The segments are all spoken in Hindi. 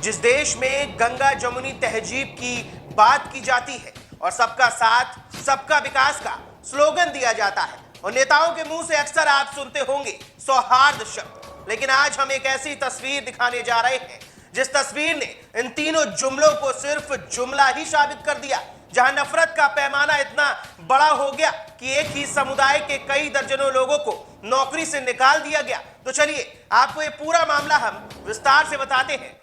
जिस देश में गंगा जमुनी तहजीब की बात की जाती है और सबका साथ सबका विकास का स्लोगन दिया जाता है और नेताओं के मुंह से अक्सर आप सुनते होंगे सौहार्द शब्द, लेकिन आज हम एक ऐसी तस्वीर दिखाने जा रहे हैं जिस तस्वीर ने इन तीनों जुमलों को सिर्फ जुमला ही साबित कर दिया, जहां नफरत का पैमाना इतना बड़ा हो गया कि एक ही समुदाय के कई दर्जनों लोगों को नौकरी से निकाल दिया गया। तो चलिए आपको ये पूरा मामला हम विस्तार से बताते हैं।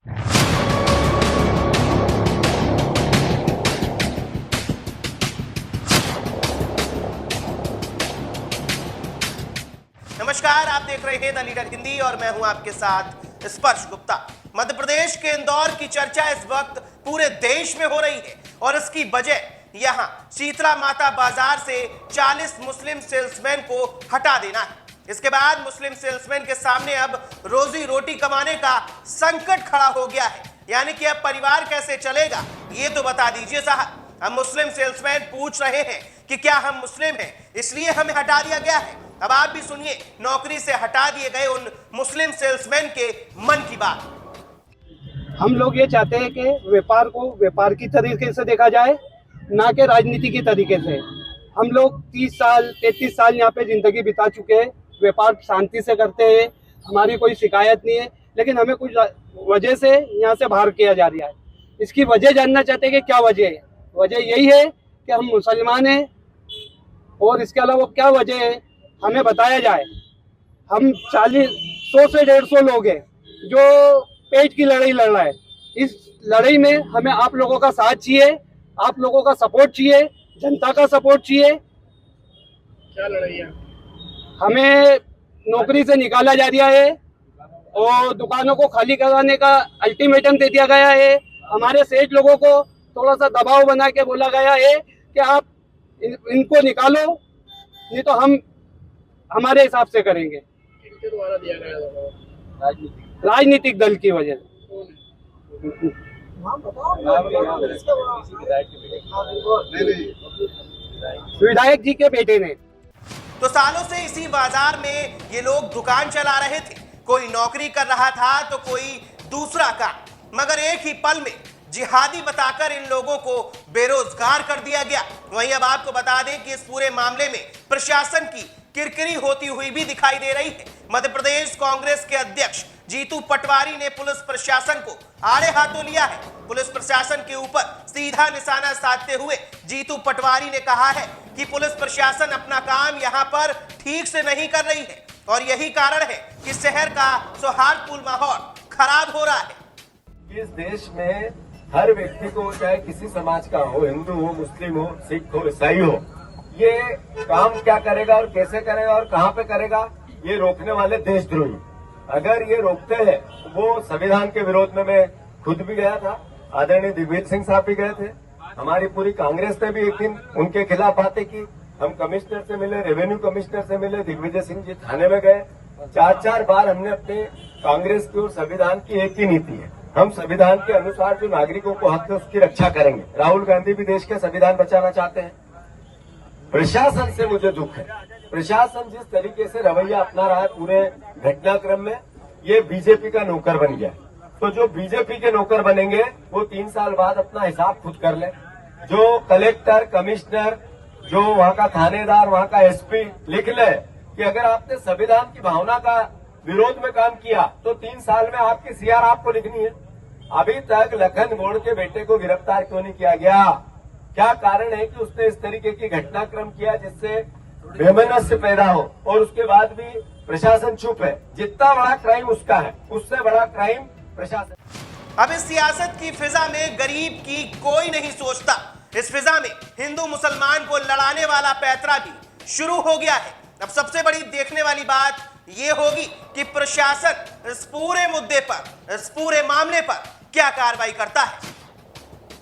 नमस्कार, आप देख रहे हैं द लीडर हिंदी और मैं हूं आपके साथ स्पर्श गुप्ता। मध्य प्रदेश के इंदौर की चर्चा इस वक्त पूरे देश में हो रही है और इसकी वजह यहां शीतला माता बाजार से 40 मुस्लिम सेल्समैन को हटा देना है। इसके बाद मुस्लिम सेल्समैन के सामने अब रोजी रोटी कमाने का संकट खड़ा हो गया है, यानी कि अब परिवार कैसे चलेगा ये तो बता दीजिए साहब। अब मुस्लिम सेल्समैन पूछ रहे हैं कि क्या हम मुस्लिम हैं इसलिए हमें हटा दिया गया है। अब आप भी सुनिए नौकरी से हटा दिए गए उन मुस्लिम सेल्समैन के मन की बात। हम लोग ये चाहते हैं कि व्यापार को व्यापार की तरीके से देखा जाए, ना कि राजनीति की तरीके से। हम लोग 30 साल 33 साल यहाँ पे जिंदगी बिता चुके हैं, व्यापार शांति से करते हैं, हमारी कोई शिकायत नहीं है, लेकिन हमें कुछ वजह से यहाँ से बाहर किया जा रहा है। इसकी वजह जानना चाहते हैं कि क्या वजह है। वजह यही है कि हम मुसलमान हैं और इसके अलावा क्या वजह है हमें बताया जाए। हम 100 से 150 लोग हैं जो पेट की लड़ाई लड़ रहा है। इस लड़ाई में हमें आप लोगों का साथ चाहिए, आप लोगों का सपोर्ट चाहिए, जनता का सपोर्ट चाहिए। क्या लड़ाई है? हमें नौकरी से निकाला जा रहा है और दुकानों को खाली कराने का अल्टीमेटम दे दिया गया है। हमारे सेठ लोगों को थोड़ा सा दबाव बना के बोला गया है कि आप इनको निकालो, नहीं तो हम हमारे हिसाब से करेंगे। किनके द्वारा दिया गया दबाव? राजनीतिक दल की वजह से। विधायक जी के बेटे ने। तो सालों से इसी बाजार में ये लोग दुकान चला रहे थे, कोई नौकरी कर रहा था तो कोई दूसरा काम, मगर एक ही पल में जिहादी बताकर इन लोगों को बेरोजगार कर दिया गया। वहीं अब आपको बता दें कि इस पूरे मामले में प्रशासन की किरकिरी होती हुई भी दिखाई दे रही है। मध्य प्रदेश कांग्रेस के अध्यक्ष जीतू पटवारी ने पुलिस प्रशासन को आड़े हाथों लिया है। पुलिस प्रशासन के ऊपर सीधा निशाना साधते हुए जीतू पटवारी ने कहा है कि पुलिस प्रशासन अपना काम यहां पर ठीक से नहीं कर रही है और यही कारण है कि शहर का सौहार्दपूर्ण माहौल खराब हो रहा है। इस देश में हर व्यक्ति को, चाहे किसी समाज का हो, हिंदू हो, मुस्लिम हो, सिख हो, ईसाई हो, ये काम क्या करेगा और कैसे करेगा और कहाँ पे करेगा, ये रोकने वाले देशद्रोही। अगर ये रोकते हैं, वो संविधान के विरोध में मैं खुद भी गया था, आदरणीय दिग्विजय सिंह साहब भी गए थे, हमारी पूरी कांग्रेस ने भी एक दिन उनके खिलाफ बातें की। हम कमिश्नर से मिले, रेवेन्यू कमिश्नर से मिले, दिग्विजय सिंह जी थाने में गए। 4-4 बार हमने अपने कांग्रेस की और संविधान की एक ही नीति है, हम संविधान के अनुसार जो नागरिकों को हक है उसकी रक्षा करेंगे। राहुल गांधी भी देश के संविधान बचाना चाहते हैं। प्रशासन से मुझे दुख है, प्रशासन जिस तरीके से रवैया अपना रहा है पूरे घटनाक्रम में, ये बीजेपी का नौकर बन गया। तो जो बीजेपी के नौकर बनेंगे वो 3 साल बाद अपना हिसाब खुद कर ले। जो कलेक्टर, कमिश्नर, जो वहाँ का थानेदार, वहाँ का एसपी लिख ले कि अगर आपने संविधान की भावना का विरोध में काम किया तो 3 साल में आपकी सीआर आपको लिखनी है। अभी तक लखन गोड़ के बेटे को गिरफ्तार क्यों नहीं किया गया? क्या कारण है कि उसने इस तरीके की घटनाक्रम किया जिससे बेमनस्य पैदा हो और उसके बाद भी प्रशासन चुप है? जितना बड़ा क्राइम उसका है, उससे बड़ा क्राइम प्रशासन। अब इस सियासत की फिजा में गरीब की कोई नहीं सोचता। इस फिजा में हिंदू मुसलमान को लड़ाने वाला पैंतरा भी शुरू हो गया है। अब सबसे बड़ी देखने वाली बात ये होगी कि प्रशासन इस पूरे मुद्दे पर, इस पूरे मामले पर क्या कार्रवाई करता है।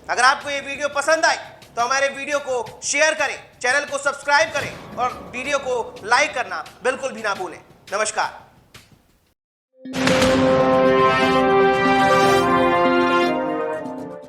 अगर आपको ये वीडियो पसंद आई तो हमारे वीडियो को शेयर करें, चैनल को सब्सक्राइब करें और वीडियो को लाइक करना बिल्कुल भी ना भूलें। नमस्कार।